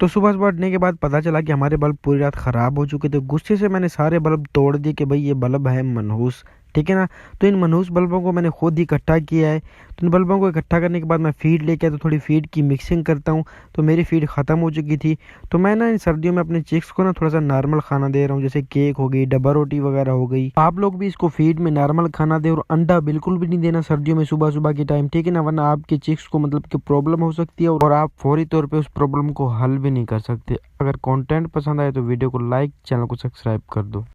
तो सुबह उठने के बाद पता चला कि हमारे बल्ब पूरी रात ख़राब हो चुके थे। गुस्से से मैंने सारे बल्ब तोड़ दिए कि भाई ये बल्ब है मनहूस, ठीक है ना। तो इन मनहूस बल्बों को मैंने खुद ही इकट्ठा किया है। तो इन बल्बों को इकट्ठा करने के बाद मैं फ़ीड लेके आया, तो थोड़ी फ़ीड की मिक्सिंग करता हूँ। तो मेरी फ़ीड ख़त्म हो चुकी थी। तो मैं ना इन सर्दियों में अपने चिक्स को ना थोड़ा सा नॉर्मल खाना दे रहा हूँ, जैसे केक हो गई, डब्बा रोटी वगैरह हो गई। आप लोग भी इसको फ़ीड में नॉर्मल खाना दें, और अंडा बिल्कुल भी नहीं देना सर्दियों में सुबह सुबह के टाइम, ठीक है ना, वरना आपके चिक्स को मतलब कि प्रॉब्लम हो सकती है और आप फौरी तौर पे उस प्रॉब्लम को हल भी नहीं कर सकते। अगर कंटेंट पसंद आए तो वीडियो को लाइक, चैनल को सब्सक्राइब कर दो।